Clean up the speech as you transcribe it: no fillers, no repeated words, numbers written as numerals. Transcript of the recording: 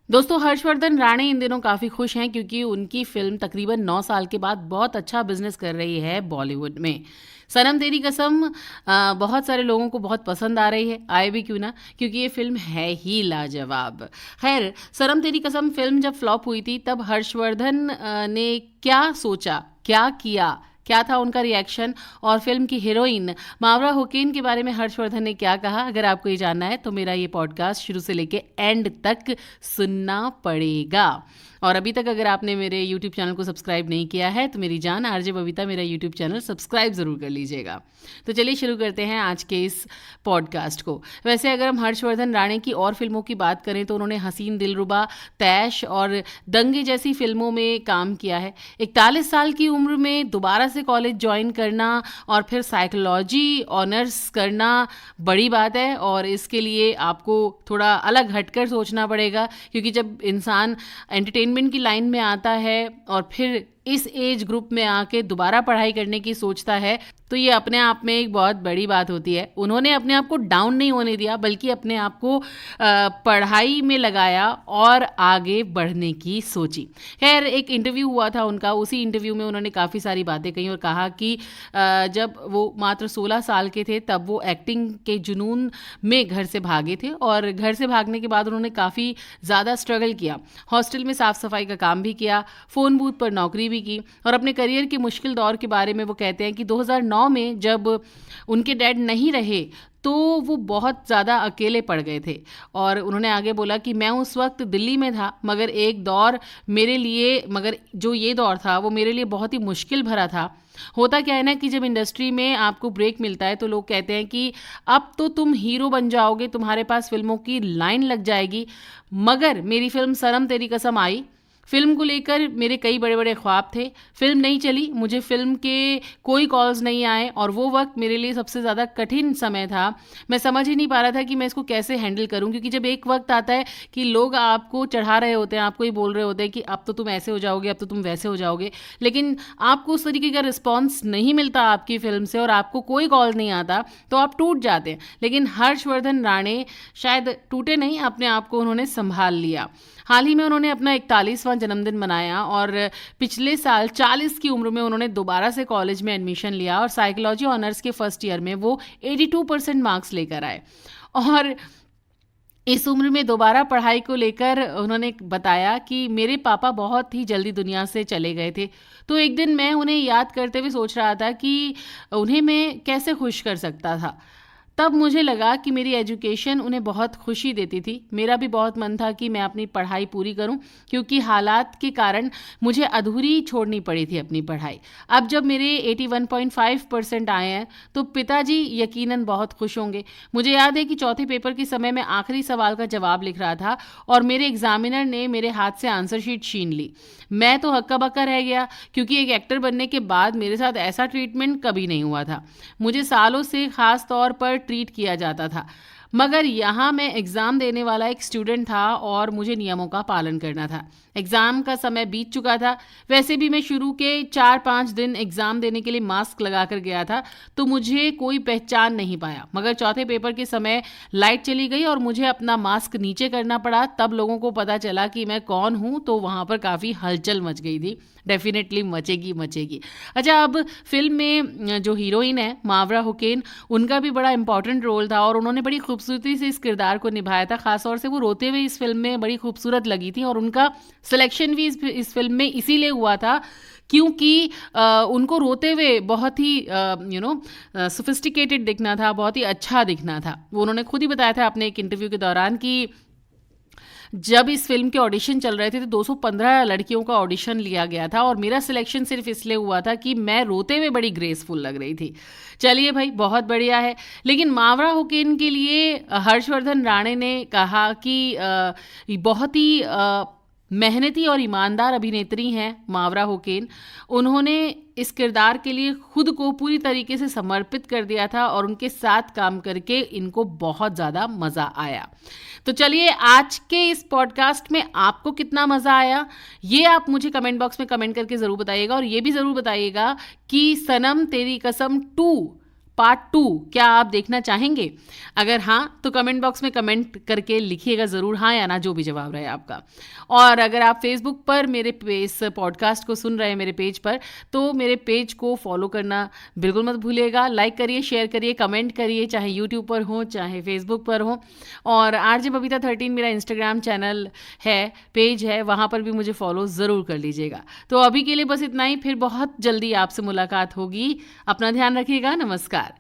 दोस्तों, हर्षवर्धन राणे इन दिनों काफ़ी खुश हैं क्योंकि उनकी फ़िल्म तकरीबन 9 साल के बाद बहुत अच्छा बिज़नेस कर रही है बॉलीवुड में। सनम तेरी कसम बहुत सारे लोगों को बहुत पसंद आ रही है, आए भी क्यों ना, क्योंकि ये फ़िल्म है ही लाजवाब। ख़ैर, सनम तेरी कसम फ़िल्म जब फ्लॉप हुई थी तब हर्षवर्धन ने क्या सोचा, क्या किया, क्या था उनका रिएक्शन और फ़िल्म की हीरोइन मावरा हुसैन के बारे में हर्षवर्धन ने क्या कहा, अगर आपको ये जानना है तो मेरा ये पॉडकास्ट शुरू से लेके एंड तक सुनना पड़ेगा। और अभी तक अगर आपने मेरे यूट्यूब चैनल को सब्सक्राइब नहीं किया है तो मेरी जान आरजे बबीता मेरा यूट्यूब चैनल सब्सक्राइब ज़रूर कर लीजिएगा। तो चलिए शुरू करते हैं आज के इस पॉडकास्ट को। वैसे अगर हम हर्षवर्धन राणे की और फिल्मों की बात करें तो उन्होंने हसीन दिलरुबा, तैश और दंगे जैसी फिल्मों में काम किया है। 41 साल की उम्र में दोबारा से कॉलेज ज्वाइन करना और फिर साइकोलॉजी ऑनर्स करना बड़ी बात है और इसके लिए आपको थोड़ा अलग हटकर सोचना पड़ेगा, क्योंकि जब इंसान एंटरटेनमेंट की लाइन में आता है और फिर इस एज ग्रुप में आके दोबारा पढ़ाई करने की सोचता है तो ये अपने आप में एक बहुत बड़ी बात होती है। उन्होंने अपने आप को डाउन नहीं होने दिया बल्कि अपने आप को पढ़ाई में लगाया और आगे बढ़ने की सोची। खैर, एक इंटरव्यू हुआ था उनका, उसी इंटरव्यू में उन्होंने काफ़ी सारी बातें कही और कहा कि जब वो मात्र 16 साल के थे तब वो एक्टिंग के जुनून में घर से भागे थे और घर से भागने के बाद उन्होंने काफ़ी ज़्यादा स्ट्रगल किया। हॉस्टल में साफ़ सफाई का काम भी किया, फ़ोन बूथ पर नौकरी भी की और अपने करियर के मुश्किल दौर के बारे में वो कहते हैं कि 2009 में जब उनके डैड नहीं रहे तो वो बहुत ज़्यादा अकेले पड़ गए थे। और उन्होंने आगे बोला कि मैं उस वक्त दिल्ली में था मगर जो ये दौर था वो मेरे लिए बहुत ही मुश्किल भरा था। होता क्या है ना कि जब इंडस्ट्री में आपको ब्रेक मिलता है तो लोग कहते हैं कि अब तो तुम हीरो बन जाओगे, तुम्हारे पास फिल्मों की लाइन लग जाएगी। मगर मेरी फिल्म सनम तेरी कसम आई, फिल्म को लेकर मेरे कई बड़े बड़े ख्वाब थे, फिल्म नहीं चली, मुझे फिल्म के कोई कॉल्स नहीं आए और वो वक्त मेरे लिए सबसे ज़्यादा कठिन समय था। मैं समझ ही नहीं पा रहा था कि मैं इसको कैसे हैंडल करूं, क्योंकि जब एक वक्त आता है कि लोग आपको चढ़ा रहे होते हैं, आपको ही बोल रहे होते हैं कि अब तो तुम ऐसे हो जाओगे, अब तो तुम वैसे हो जाओगे, लेकिन आपको उस तरीके का रिस्पॉन्स नहीं मिलता आपकी फिल्म से और आपको कोई कॉल नहीं आता तो आप टूट जाते हैं। लेकिन हर्षवर्धन राणे शायद टूटे नहीं, अपने आप को उन्होंने संभाल लिया। हाल ही में उन्होंने अपना 41वां जन्मदिन मनाया और पिछले साल 40 की उम्र में उन्होंने दोबारा से कॉलेज में एडमिशन लिया और साइकोलॉजी ऑनर्स के फर्स्ट ईयर में वो 82% मार्क्स लेकर आए। और इस उम्र में दोबारा पढ़ाई को लेकर उन्होंने बताया कि मेरे पापा बहुत ही जल्दी दुनिया से चले गए थे, तो एक दिन मैं उन्हें याद करते हुए सोच रहा था कि उन्हें मैं कैसे खुश कर सकता था। तब मुझे लगा कि मेरी एजुकेशन उन्हें बहुत खुशी देती थी। मेरा भी बहुत मन था कि मैं अपनी पढ़ाई पूरी करूं, क्योंकि हालात के कारण मुझे अधूरी छोड़नी पड़ी थी अपनी पढ़ाई। अब जब मेरे 81.5% आए हैं तो पिताजी यकीनन बहुत खुश होंगे। मुझे याद है कि चौथे पेपर के समय मैं आखिरी सवाल का जवाब लिख रहा था और मेरे एग्जामिनर ने मेरे हाथ से आंसर शीट छीन ली। मैं तो हक्का बक्का रह गया, क्योंकि एक एक्टर बनने के बाद मेरे साथ ऐसा ट्रीटमेंट कभी नहीं हुआ था। मुझे सालों से खास तौर पर ट्रीट किया जाता था, मगर यहाँ मैं एग्ज़ाम देने वाला एक स्टूडेंट था और मुझे नियमों का पालन करना था। एग्ज़ाम का समय बीत चुका था। वैसे भी मैं शुरू के 4-5 दिन एग्ज़ाम देने के लिए मास्क लगा कर गया था तो मुझे कोई पहचान नहीं पाया, मगर चौथे पेपर के समय लाइट चली गई और मुझे अपना मास्क नीचे करना पड़ा। तब लोगों को पता चला कि मैं कौन हूँ, तो वहाँ पर काफ़ी हलचल मच गई थी। डेफिनेटली मचेगी। अच्छा, अब फिल्म में जो हीरोइन है मावरा हुसैन, उनका भी बड़ा इंपॉर्टेंट रोल था और उन्होंने बड़ी खूबसूरती से इस किरदार को निभाया था। खासतौर से वो रोते हुए इस फिल्म में बड़ी खूबसूरत लगी थी और उनका सिलेक्शन भी इस फिल्म में इसीलिए हुआ था क्योंकि उनको रोते हुए बहुत ही सोफिस्टिकेटेड दिखना था, बहुत ही अच्छा दिखना था। वो उन्होंने खुद ही बताया था अपने एक इंटरव्यू के दौरान कि जब इस फिल्म के ऑडिशन चल रहे थे तो 215 लड़कियों का ऑडिशन लिया गया था और मेरा सिलेक्शन सिर्फ इसलिए हुआ था कि मैं रोते हुए बड़ी ग्रेसफुल लग रही थी। चलिए भाई, बहुत बढ़िया है। लेकिन मावरा हुसैन के लिए हर्षवर्धन राणे ने कहा कि बहुत ही मेहनती और ईमानदार अभिनेत्री हैं मावरा हुसैन। उन्होंने इस किरदार के लिए खुद को पूरी तरीके से समर्पित कर दिया था और उनके साथ काम करके इनको बहुत ज़्यादा मज़ा आया। तो चलिए, आज के इस पॉडकास्ट में आपको कितना मज़ा आया ये आप मुझे कमेंट बॉक्स में कमेंट करके ज़रूर बताइएगा और ये भी ज़रूर बताइएगा कि सनम तेरी कसम 2 पार्ट 2 क्या आप देखना चाहेंगे? अगर हाँ तो कमेंट बॉक्स में कमेंट करके लिखिएगा ज़रूर, हाँ या ना, जो भी जवाब रहे आपका। और अगर आप फेसबुक पर मेरे इस पॉडकास्ट को सुन रहे हैं मेरे पेज पर, तो मेरे पेज को फॉलो करना बिल्कुल मत भूलिएगा। लाइक करिए, शेयर करिए, कमेंट करिए, चाहे यूट्यूब पर हो चाहे फेसबुक पर हो। और आरजे बबीता 13 मेरा इंस्टाग्राम चैनल है, पेज है, वहाँ पर भी मुझे फॉलो ज़रूर कर लीजिएगा। तो अभी के लिए बस इतना ही, फिर बहुत जल्दी आपसे मुलाकात होगी। अपना ध्यान रखिएगा। नमस्कार।